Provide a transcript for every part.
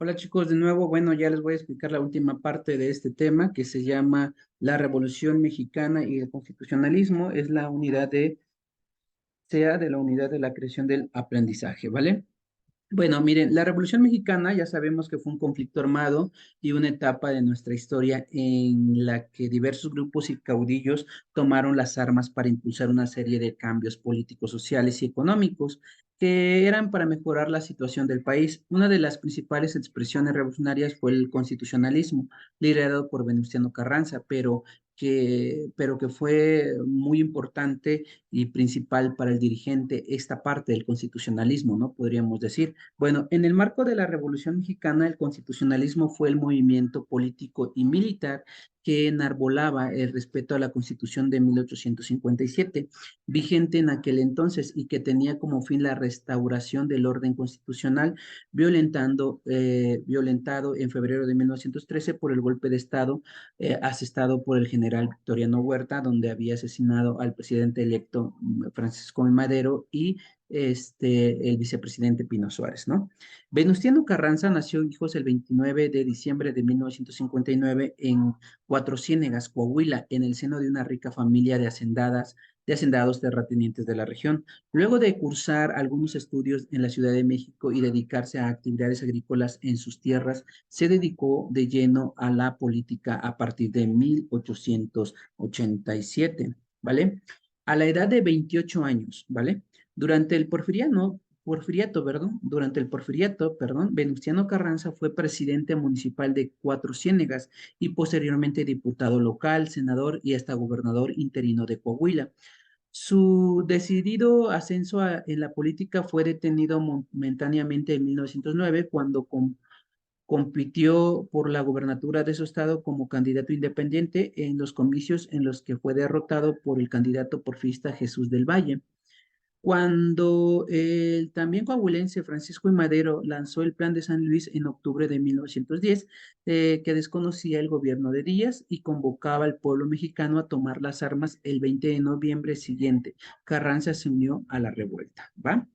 Hola chicos, de nuevo, bueno, ya les voy a explicar la última parte de este tema que se llama la Revolución Mexicana y el Constitucionalismo. Es la unidad de la unidad de la creación del aprendizaje, ¿vale? Bueno, miren, la Revolución Mexicana ya sabemos que fue un conflicto armado y una etapa de nuestra historia en la que diversos grupos y caudillos tomaron las armas para impulsar una serie de cambios políticos, sociales y económicos que eran para mejorar la situación del país. Una de las principales expresiones revolucionarias fue el constitucionalismo, liderado por Venustiano Carranza, pero que fue muy importante y principal para el dirigente esta parte del constitucionalismo, ¿no? Podríamos decir. Bueno, en el marco de la Revolución Mexicana, el constitucionalismo fue el movimiento político y militar que enarbolaba el respeto a la Constitución de 1857, vigente en aquel entonces y que tenía como fin la restauración del orden constitucional violentado en febrero de 1913 por el golpe de Estado asestado por el general Victoriano Huerta, donde había asesinado al presidente electo Francisco I. Madero y el vicepresidente Pino Suárez, ¿no? Venustiano Carranza nació, hijos, el 29 de diciembre de 1959 en Cuatro Ciénegas, Coahuila, en el seno de una rica familia de hacendados terratenientes de la región. Luego de cursar algunos estudios en la Ciudad de México y dedicarse a actividades agrícolas en sus tierras, se dedicó de lleno a la política a partir de 1887, ¿vale? A la edad de 28 años, ¿vale? Durante el porfiriato, perdón, Venustiano Carranza fue presidente municipal de Cuatro Ciénegas y posteriormente diputado local, senador y hasta gobernador interino de Coahuila. Su decidido ascenso en la política fue detenido momentáneamente en 1909 cuando compitió por la gobernatura de su estado como candidato independiente en los comicios en los que fue derrotado por el candidato porfirista Jesús del Valle. Cuando el también coahuilense Francisco I. Madero lanzó el Plan de San Luis en octubre de 1910, que desconocía el gobierno de Díaz y convocaba al pueblo mexicano a tomar las armas el 20 de noviembre siguiente, Carranza se unió a la revuelta, ¿va?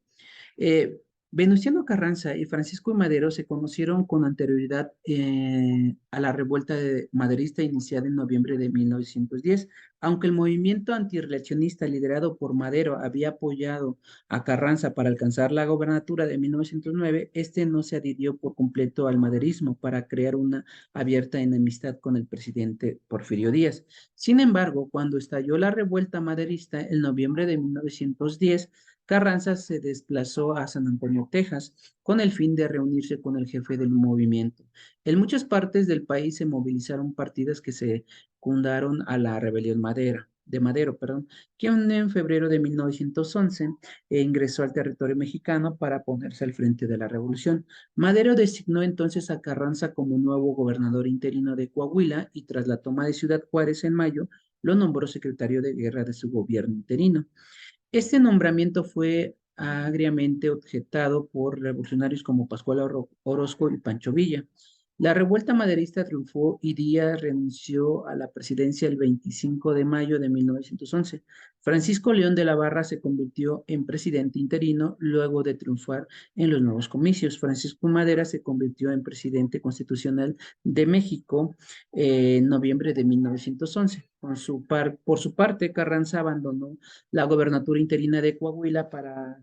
Eh, Venustiano Carranza y Francisco I. Madero se conocieron con anterioridad a la revuelta maderista iniciada en noviembre de 1910. Aunque el movimiento antirreeleccionista liderado por Madero había apoyado a Carranza para alcanzar la gobernatura de 1909, este no se adhirió por completo al maderismo para crear una abierta enemistad con el presidente Porfirio Díaz. Sin embargo, cuando estalló la revuelta maderista en noviembre de 1910, Carranza se desplazó a San Antonio, Texas, con el fin de reunirse con el jefe del movimiento. En muchas partes del país se movilizaron partidas que se secundaron a la rebelión de Madero, perdón, quien en febrero de 1911 ingresó al territorio mexicano para ponerse al frente de la revolución. Madero designó entonces a Carranza como nuevo gobernador interino de Coahuila y tras la toma de Ciudad Juárez en mayo, lo nombró secretario de guerra de su gobierno interino. Este nombramiento fue agriamente objetado por revolucionarios como Pascual Orozco y Pancho Villa. La revuelta maderista triunfó y Díaz renunció a la presidencia el 25 de mayo de 1911. Francisco León de la Barra se convirtió en presidente interino luego de triunfar en los nuevos comicios. Francisco Madera se convirtió en presidente constitucional de México en noviembre de 1911. Por su parte, Carranza abandonó la gobernatura interina de Coahuila para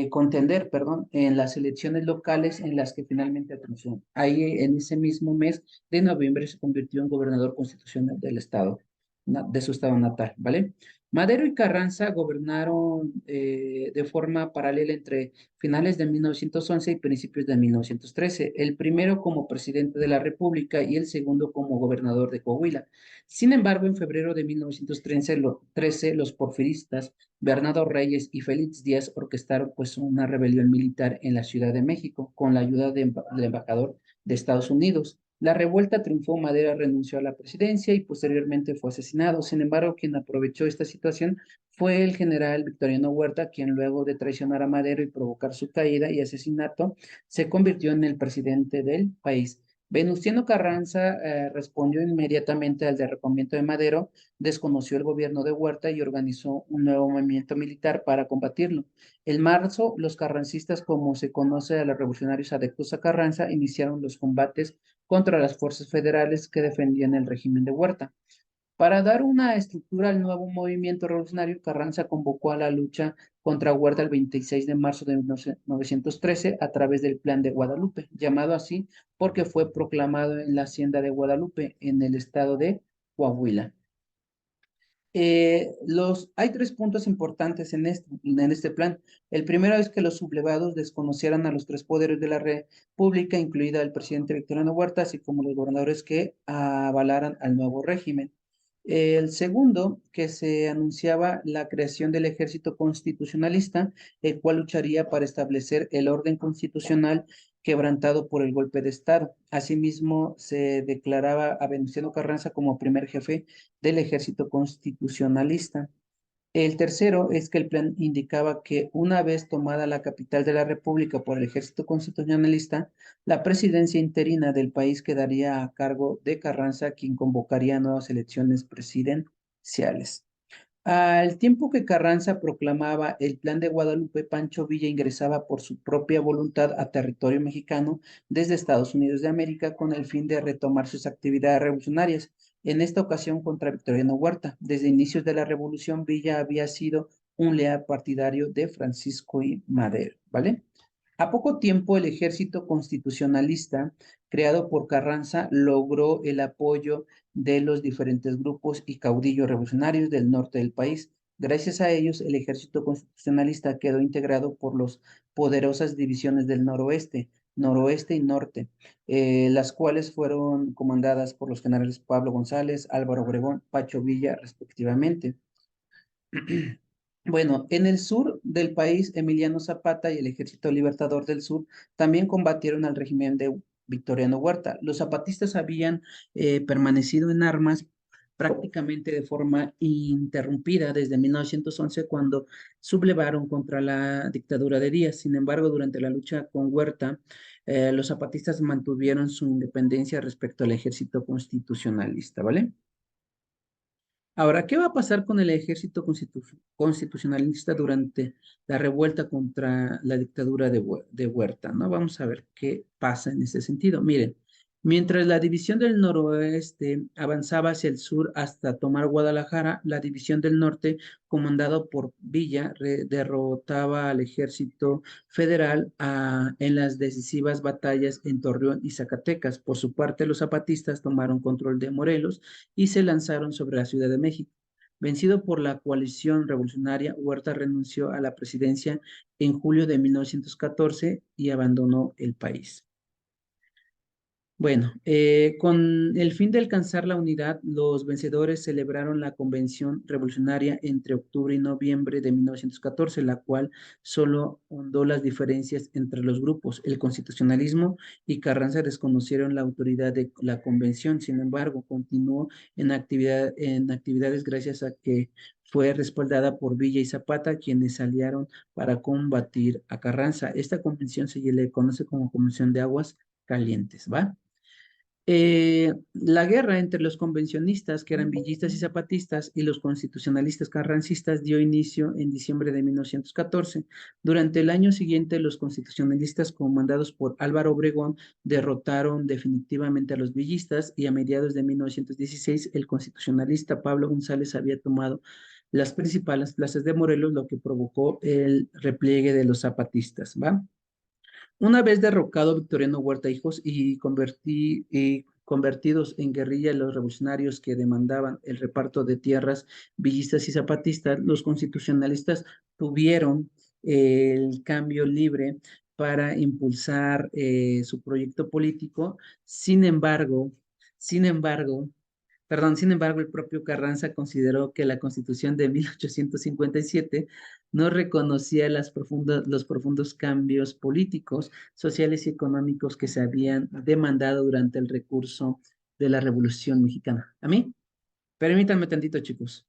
contender, perdón, en las elecciones locales en las que finalmente triunfó. Ahí, en ese mismo mes de noviembre, se convirtió en gobernador constitucional del estado, de su estado natal, ¿vale? Madero y Carranza gobernaron de forma paralela entre finales de 1911 y principios de 1913, el primero como presidente de la República y el segundo como gobernador de Coahuila. Sin embargo, en febrero de 1913, los porfiristas Bernardo Reyes y Félix Díaz orquestaron pues una rebelión militar en la Ciudad de México con la ayuda del embajador de Estados Unidos. La revuelta triunfó, Madera renunció a la presidencia y posteriormente fue asesinado. Sin embargo, quien aprovechó esta situación fue el general Victoriano Huerta, quien luego de traicionar a Madero y provocar su caída y asesinato, se convirtió en el presidente del país. Venustiano Carranza respondió inmediatamente al derrocamiento de Madero, desconoció el gobierno de Huerta y organizó un nuevo movimiento militar para combatirlo. En marzo, los carrancistas, como se conoce a los revolucionarios adeptos a Carranza, iniciaron los combates contra las fuerzas federales que defendían el régimen de Huerta. Para dar una estructura al nuevo movimiento revolucionario, Carranza convocó a la lucha contra Huerta el 26 de marzo de 1913 a través del Plan de Guadalupe, llamado así porque fue proclamado en la hacienda de Guadalupe, en el estado de Coahuila. Hay tres puntos importantes en este plan. El primero es que los sublevados desconocieran a los tres poderes de la República, incluida el presidente Victoriano Huerta, así como los gobernadores que avalaran al nuevo régimen. El segundo, que se anunciaba la creación del ejército constitucionalista, el cual lucharía para establecer el orden constitucional quebrantado por el golpe de Estado. Asimismo, se declaraba a Venustiano Carranza como primer jefe del ejército constitucionalista. El tercero es que el plan indicaba que una vez tomada la capital de la República por el ejército constitucionalista, la presidencia interina del país quedaría a cargo de Carranza, quien convocaría nuevas elecciones presidenciales. Al tiempo que Carranza proclamaba el Plan de Guadalupe, Pancho Villa ingresaba por su propia voluntad a territorio mexicano desde Estados Unidos de América con el fin de retomar sus actividades revolucionarias, en esta ocasión contra Victoriano Huerta. Desde inicios de la revolución, Villa había sido un leal partidario de Francisco I. Madero, ¿vale? A poco tiempo, el ejército constitucionalista creado por Carranza logró el apoyo de los diferentes grupos y caudillos revolucionarios del norte del país. Gracias a ellos, el ejército constitucionalista quedó integrado por las poderosas divisiones del noroeste, noroeste y norte, las cuales fueron comandadas por los generales Pablo González, Álvaro Obregón, Pacho Villa, respectivamente. Bueno, en el sur del país, Emiliano Zapata y el Ejército Libertador del Sur también combatieron al régimen de Victoriano Huerta. Los zapatistas habían permanecido en armas prácticamente de forma interrumpida desde 1911 cuando sublevaron contra la dictadura de Díaz. Sin embargo, durante la lucha con Huerta, los zapatistas mantuvieron su independencia respecto al ejército constitucionalista, ¿vale? Ahora, ¿qué va a pasar con el ejército constitucionalista durante la revuelta contra la dictadura de Huerta? ¿No? Vamos a ver qué pasa en ese sentido. Miren, mientras la división del noroeste avanzaba hacia el sur hasta tomar Guadalajara, la división del norte, comandado por Villa, derrotaba al ejército federal en las decisivas batallas en Torreón y Zacatecas. Por su parte, los zapatistas tomaron control de Morelos y se lanzaron sobre la Ciudad de México. Vencido por la coalición revolucionaria, Huerta renunció a la presidencia en julio de 1914 y abandonó el país. Bueno, con el fin de alcanzar la unidad, los vencedores celebraron la Convención Revolucionaria entre octubre y noviembre de 1914, la cual solo hondó las diferencias entre los grupos. El constitucionalismo y Carranza desconocieron la autoridad de la convención, sin embargo, continuó en actividades gracias a que fue respaldada por Villa y Zapata, quienes se aliaron para combatir a Carranza. Esta convención se le conoce como Convención de Aguas Calientes, ¿va? La guerra entre los convencionistas, que eran villistas y zapatistas, y los constitucionalistas carrancistas dio inicio en diciembre de 1914. Durante el año siguiente, los constitucionalistas, comandados por Álvaro Obregón, derrotaron definitivamente a los villistas y a mediados de 1916 el constitucionalista Pablo González había tomado las principales plazas de Morelos, lo que provocó el repliegue de los zapatistas, ¿va? Una vez derrocado Victoriano Huerta Hijos y convertidos en guerrilla los revolucionarios que demandaban el reparto de tierras villistas y zapatistas, los constitucionalistas tuvieron el cambio libre para impulsar su proyecto político. Sin embargo, el propio Carranza consideró que la Constitución de 1857 no reconocía los profundos cambios políticos, sociales y económicos que se habían demandado durante el recurso de la Revolución Mexicana. ¿A mí? Permítanme tantito, chicos.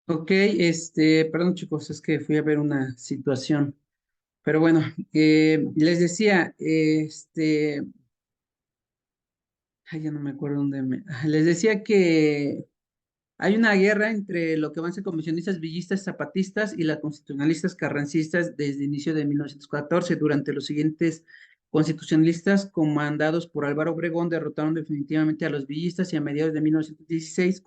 Ok, perdón chicos, es que fui a ver una situación, pero bueno, les decía, ay, ya no me acuerdo les decía que hay una guerra entre lo que van a ser convencionistas, villistas, zapatistas y las constitucionalistas carrancistas desde el inicio de 1914. Durante los siguientes constitucionalistas, comandados por Álvaro Obregón, derrotaron definitivamente a los villistas y a mediados de 1916,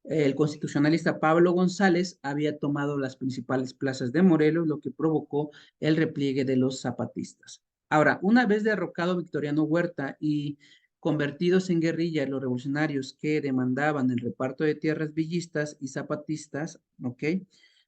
el constitucionalista Pablo González había tomado las principales plazas de Morelos, lo que provocó el repliegue de los zapatistas. Ahora, una vez derrocado Victoriano Huerta y convertidos en guerrilla los revolucionarios que demandaban el reparto de tierras villistas y zapatistas, ¿ok?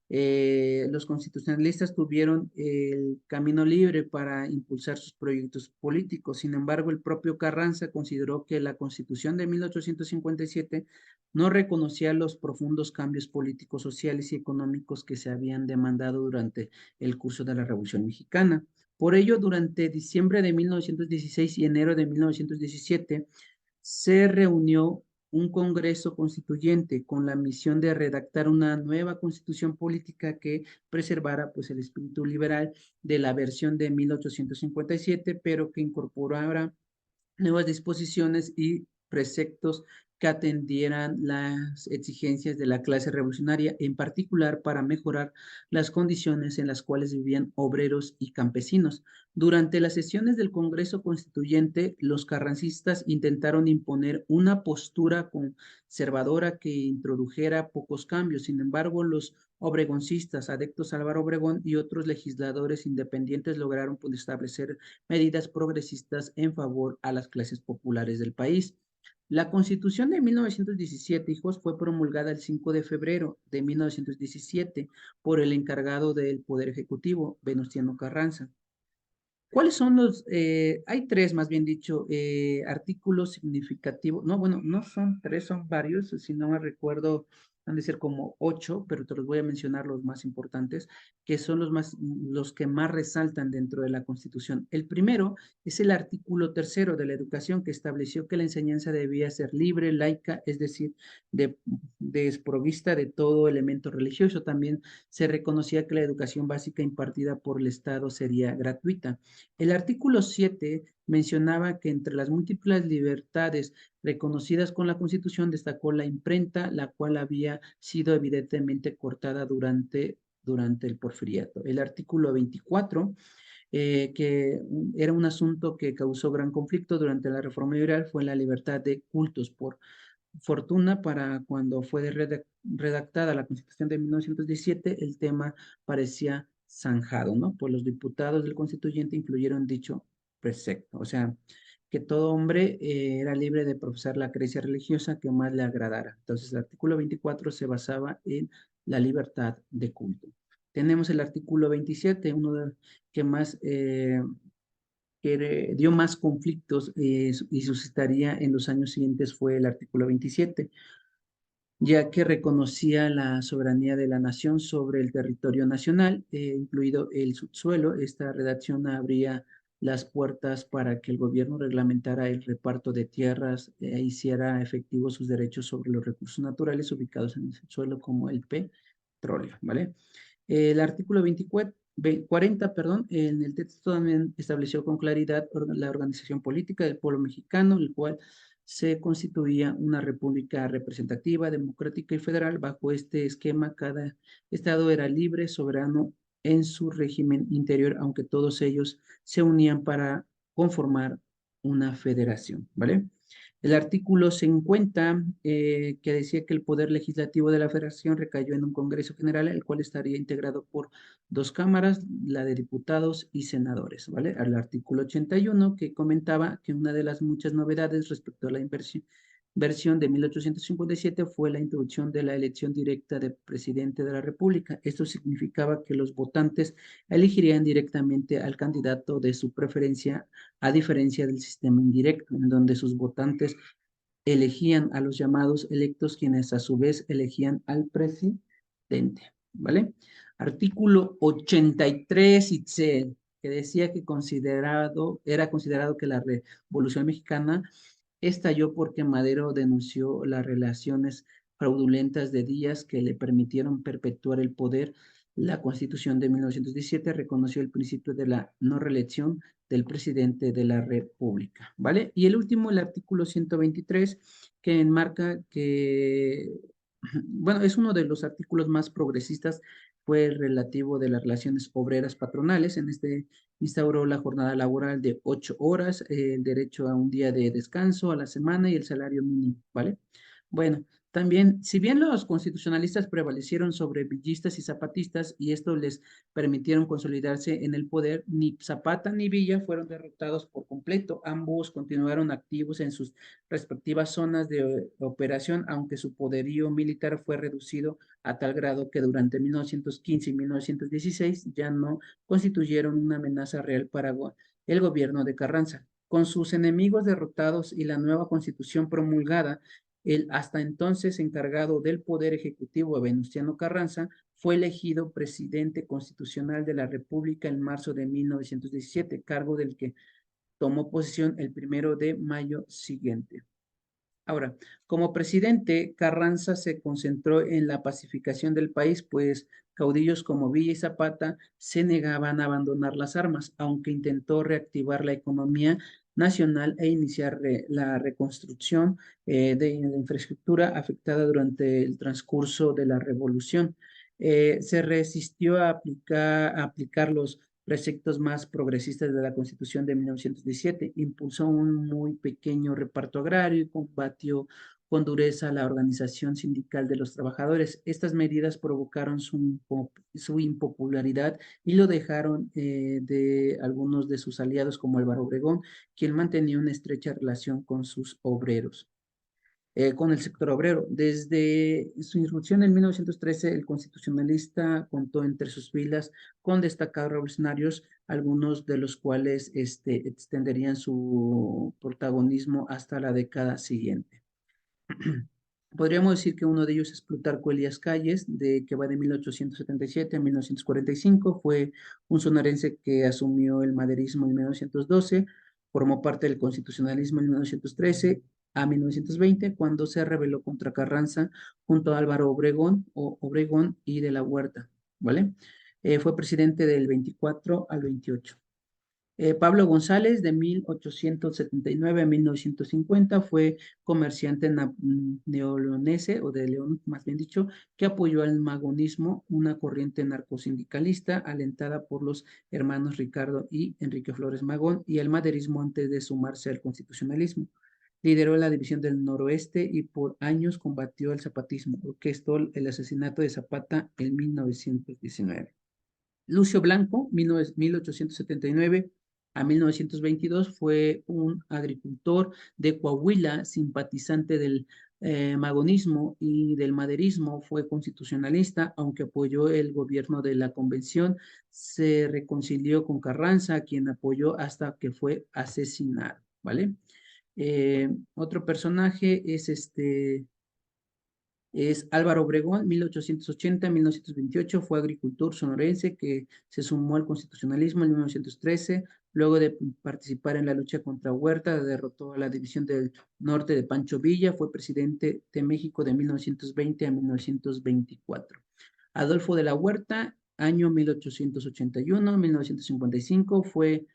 Los constitucionalistas tuvieron el camino libre para impulsar sus proyectos políticos. Sin embargo, el propio Carranza consideró que la Constitución de 1857 no reconocía los profundos cambios políticos, sociales y económicos que se habían demandado durante el curso de la Revolución Mexicana. Por ello, durante diciembre de 1916 y enero de 1917, se reunió un Congreso Constituyente con la misión de redactar una nueva constitución política que preservara pues, el espíritu liberal de la versión de 1857, pero que incorporara nuevas disposiciones y preceptos que atendieran las exigencias de la clase revolucionaria, en particular para mejorar las condiciones en las cuales vivían obreros y campesinos. Durante las sesiones del Congreso Constituyente, los carrancistas intentaron imponer una postura conservadora que introdujera pocos cambios. Sin embargo, los obregoncistas, adeptos a Álvaro Obregón y otros legisladores independientes lograron pues, establecer medidas progresistas en favor a las clases populares del país. La Constitución de 1917, hijos, fue promulgada el 5 de febrero de 1917 por el encargado del Poder Ejecutivo, Venustiano Carranza. ¿Cuáles son hay tres, más bien dicho, artículos significativos? No, bueno, no son tres, son varios, si no me recuerdo, han de ser como 8, pero te los voy a mencionar los más importantes, que son los que más resaltan dentro de la Constitución. El primero es el artículo tercero de la educación, que estableció que la enseñanza debía ser libre, laica, es decir, de, desprovista de todo elemento religioso. También se reconocía que la educación básica impartida por el Estado sería gratuita. El artículo 7 mencionaba que entre las múltiples libertades reconocidas con la Constitución destacó la imprenta, la cual había sido evidentemente cortada durante el porfiriato. El artículo 24 que era un asunto que causó gran conflicto durante la Reforma Liberal, fue la libertad de cultos. Por fortuna, para cuando fue redactada la Constitución de 1917, el tema parecía zanjado, ¿no? Pues los diputados del constituyente incluyeron dicho precepto, o sea, que todo hombre era libre de profesar la creencia religiosa que más le agradara. Entonces, el artículo 24 se basaba en la libertad de culto. Tenemos el artículo 27, que más que dio más conflictos y suscitaría en los años siguientes fue el artículo 27, ya que reconocía la soberanía de la nación sobre el territorio nacional, incluido el subsuelo. Esta redacción abría las puertas para que el gobierno reglamentara el reparto de tierras e hiciera efectivos sus derechos sobre los recursos naturales ubicados en el subsuelo como el petróleo, ¿vale? El artículo 24, 40, perdón, en el texto también estableció con claridad la organización política del pueblo mexicano, el cual se constituía una república representativa, democrática y federal. Bajo este esquema, cada estado era libre, soberano en su régimen interior, aunque todos ellos se unían para conformar una federación, ¿vale? El artículo 50, que decía que el poder legislativo de la federación recayó en un Congreso General, el cual estaría integrado por dos cámaras, la de diputados y senadores, ¿vale? Al artículo 81, que comentaba que una de las muchas novedades respecto a la versión de 1857 fue la introducción de la elección directa de presidente de la República. Esto significaba que los votantes elegirían directamente al candidato de su preferencia, a diferencia del sistema indirecto, en donde sus votantes elegían a los llamados electos, quienes a su vez elegían al presidente, ¿vale? Artículo 83, Itzel, que decía que era considerado que la Revolución Mexicana estalló porque Madero denunció las relaciones fraudulentas de Díaz que le permitieron perpetuar el poder. La Constitución de 1917 reconoció el principio de la no reelección del presidente de la República, ¿vale? Y el último, el artículo 123, que enmarca que, bueno, es uno de los artículos más progresistas, fue el relativo de las relaciones obreras patronales. En este instauró la jornada laboral de 8 horas, el derecho a un día de descanso a la semana y el salario mínimo, ¿vale? Bueno, también, si bien los constitucionalistas prevalecieron sobre villistas y zapatistas y esto les permitieron consolidarse en el poder, ni Zapata ni Villa fueron derrotados por completo. Ambos continuaron activos en sus respectivas zonas de operación, aunque su poderío militar fue reducido a tal grado que durante 1915 y 1916 ya no constituyeron una amenaza real para el gobierno de Carranza. Con sus enemigos derrotados y la nueva constitución promulgada, el hasta entonces encargado del Poder Ejecutivo, Venustiano Carranza, fue elegido presidente constitucional de la República en marzo de 1917, cargo del que tomó posesión el 1 de mayo siguiente. Ahora, como presidente, Carranza se concentró en la pacificación del país, pues caudillos como Villa y Zapata se negaban a abandonar las armas, aunque intentó reactivar la economía nacional e iniciar la reconstrucción de la infraestructura afectada durante el transcurso de la revolución. Se resistió a aplicar los preceptos más progresistas de la Constitución de 1917, impulsó un muy pequeño reparto agrario y combatió con dureza la organización sindical de los trabajadores. Estas medidas provocaron su impopularidad y lo dejaron de algunos de sus aliados como Álvaro Obregón, quien mantenía una estrecha relación con sus obreros, con el sector obrero. Desde su irrupción en 1913, el constitucionalista contó entre sus filas con destacados revolucionarios, algunos de los cuales extenderían su protagonismo hasta la década siguiente. Podríamos decir que uno de ellos es Plutarco Elías Calles, que va de 1877 a 1945. Fue un sonorense que asumió el maderismo en 1912, formó parte del constitucionalismo en 1913 a 1920, cuando se rebeló contra Carranza junto a Álvaro Obregón y de la Huerta, ¿vale? Fue presidente del 24 al 28. Pablo González, de 1879 a 1950, fue comerciante neolonese, o de León, más bien dicho, que apoyó al magonismo, una corriente narcosindicalista alentada por los hermanos Ricardo y Enrique Flores Magón, y el maderismo antes de sumarse al constitucionalismo. Lideró la división del noroeste y por años combatió el zapatismo, orquestó el asesinato de Zapata en 1919. Lucio Blanco, 1879 a 1922, fue un agricultor de Coahuila, simpatizante del magonismo y del maderismo, fue constitucionalista, aunque apoyó el gobierno de la convención, se reconcilió con Carranza, quien apoyó hasta que fue asesinado, ¿vale? Otro personaje es Álvaro Obregón, 1880-1928, fue agricultor sonorense que se sumó al constitucionalismo en 1913. Luego de participar en la lucha contra Huerta, derrotó a la División del Norte de Pancho Villa, fue presidente de México de 1920 a 1924. Adolfo de la Huerta, año 1881-1955, fue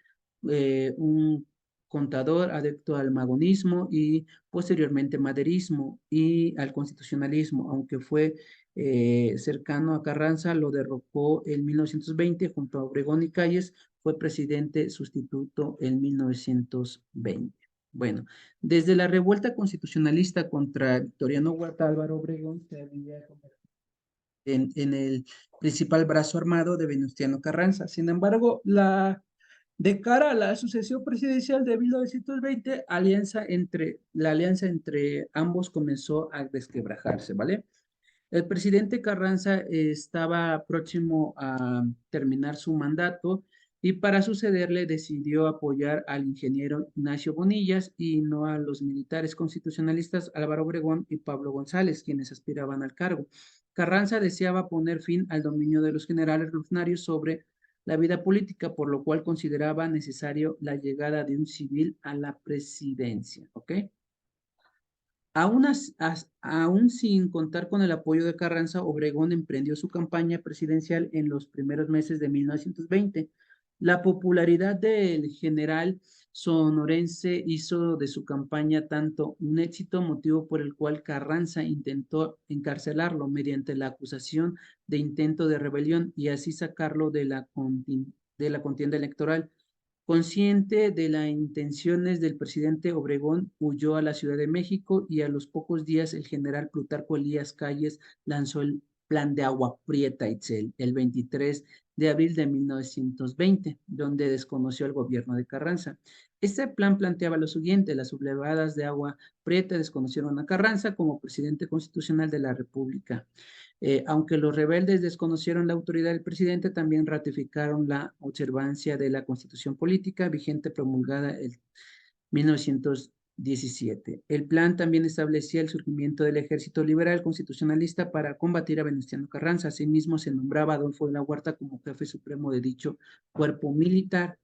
un contador adepto al magonismo y posteriormente maderismo y al constitucionalismo, aunque fue cercano a Carranza, lo derrocó en 1920 junto a Obregón y Calles, fue presidente sustituto en 1920. Bueno, desde la revuelta constitucionalista contra Victoriano Huerta, Álvaro Obregón se había convertido en el principal brazo armado de Venustiano Carranza. Sin embargo, de cara a la sucesión presidencial de 1920, la alianza entre ambos comenzó a desquebrajarse, ¿vale? El presidente Carranza estaba próximo a terminar su mandato y para sucederle decidió apoyar al ingeniero Ignacio Bonillas y no a los militares constitucionalistas Álvaro Obregón y Pablo González, quienes aspiraban al cargo. Carranza deseaba poner fin al dominio de los generales revolucionarios sobre la vida política, por lo cual consideraba necesario la llegada de un civil a la presidencia, ¿ok? Aún sin contar con el apoyo de Carranza, Obregón emprendió su campaña presidencial en los primeros meses de 1920. La popularidad del general sonorense hizo de su campaña tanto un éxito, motivo por el cual Carranza intentó encarcelarlo mediante la acusación de intento de rebelión y así sacarlo de la contienda electoral. Consciente de las intenciones del presidente Obregón, huyó a la Ciudad de México y a los pocos días el general Plutarco Elías Calles lanzó el Plan de Agua Prieta Itzel el 23 de abril de 1920, donde desconoció el gobierno de Carranza. Este plan planteaba lo siguiente: las sublevadas de Agua Prieta desconocieron a Carranza como presidente constitucional de la República. Aunque los rebeldes desconocieron la autoridad del presidente, también ratificaron la observancia de la Constitución política vigente promulgada en 1917. El plan también establecía el surgimiento del ejército liberal constitucionalista para combatir a Venustiano Carranza. Asimismo, se nombraba a Adolfo de la Huerta como jefe supremo de dicho cuerpo militar.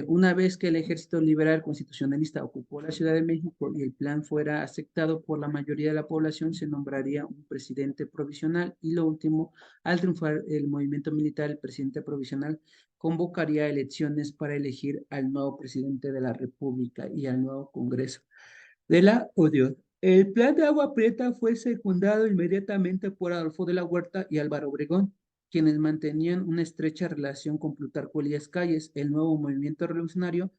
Una vez que el ejército liberal constitucionalista ocupó la Ciudad de México y el plan fuera aceptado por la mayoría de la población, se nombraría un presidente provisional y lo último, al triunfar el movimiento militar, el presidente provisional convocaría elecciones para elegir al nuevo presidente de la República y al nuevo Congreso de la Unión. El plan de Agua Prieta fue secundado inmediatamente por Adolfo de la Huerta y Álvaro Obregón, quienes mantenían una estrecha relación con Plutarco Elías Calles. El nuevo movimiento revolucionario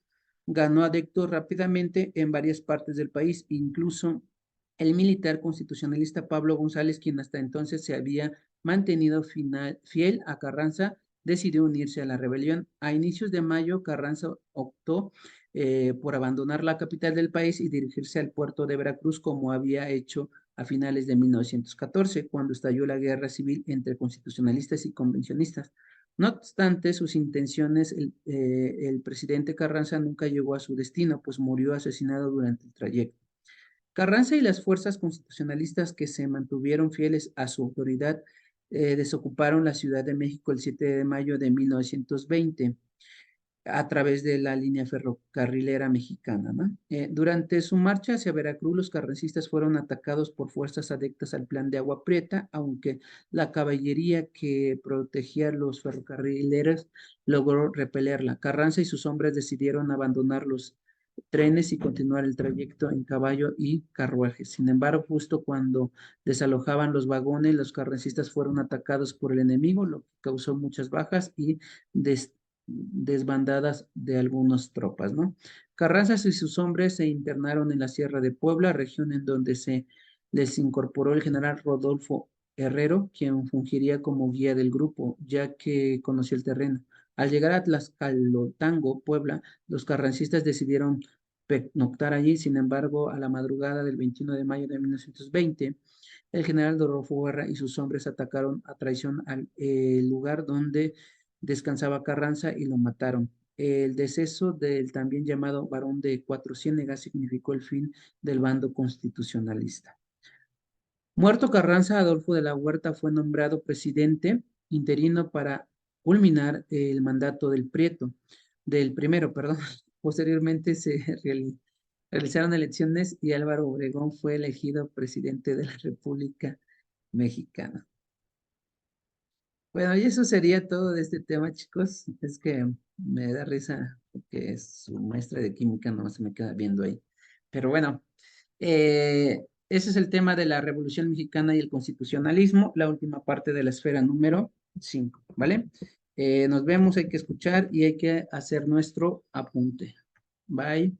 ganó adeptos rápidamente en varias partes del país, incluso el militar constitucionalista Pablo González, quien hasta entonces se había mantenido fiel a Carranza, decidió unirse a la rebelión. A inicios de mayo, Carranza optó por abandonar la capital del país y dirigirse al puerto de Veracruz, como había hecho a finales de 1914, cuando estalló la guerra civil entre constitucionalistas y convencionistas. No obstante sus intenciones, el presidente Carranza nunca llegó a su destino, pues murió asesinado durante el trayecto. Carranza y las fuerzas constitucionalistas que se mantuvieron fieles a su autoridad desocuparon la Ciudad de México el 7 de mayo de 1920 a través de la línea ferrocarrilera mexicana, ¿no? Durante su marcha hacia Veracruz, los carrancistas fueron atacados por fuerzas adeptas al plan de Agua Prieta, aunque la caballería que protegía a los ferrocarrileros logró repelerla. Carranza y sus hombres decidieron abandonar los trenes y continuar el trayecto en caballo y carruajes. Sin embargo, justo cuando desalojaban los vagones, los carrancistas fueron atacados por el enemigo, lo que causó muchas bajas y desbandadas de algunas tropas, ¿no? Carranza y sus hombres se internaron en la Sierra de Puebla, región en donde se les incorporó el general Rodolfo Herrero, quien fungiría como guía del grupo, ya que conocía el terreno. Al llegar a Tlaxcalotango, Puebla, los carrancistas decidieron pernoctar allí. Sin embargo, a la madrugada del 21 de mayo de 1920, el general Rodolfo Guerra y sus hombres atacaron a traición al lugar donde descansaba Carranza y lo mataron. El deceso del también llamado Barón de Cuatro Ciénegas significó el fin del bando constitucionalista. Muerto Carranza, Adolfo de la Huerta fue nombrado presidente interino para culminar el mandato del primero, perdón. Posteriormente se realizaron elecciones y Álvaro Obregón fue elegido presidente de la República Mexicana. Bueno, y eso sería todo de este tema, chicos. Es que me da risa porque su maestra de química no se me queda viendo ahí. Pero bueno, ese es el tema de la Revolución Mexicana y el constitucionalismo, la última parte de la esfera número 5, ¿vale? Nos vemos, hay que escuchar y hay que hacer nuestro apunte. Bye.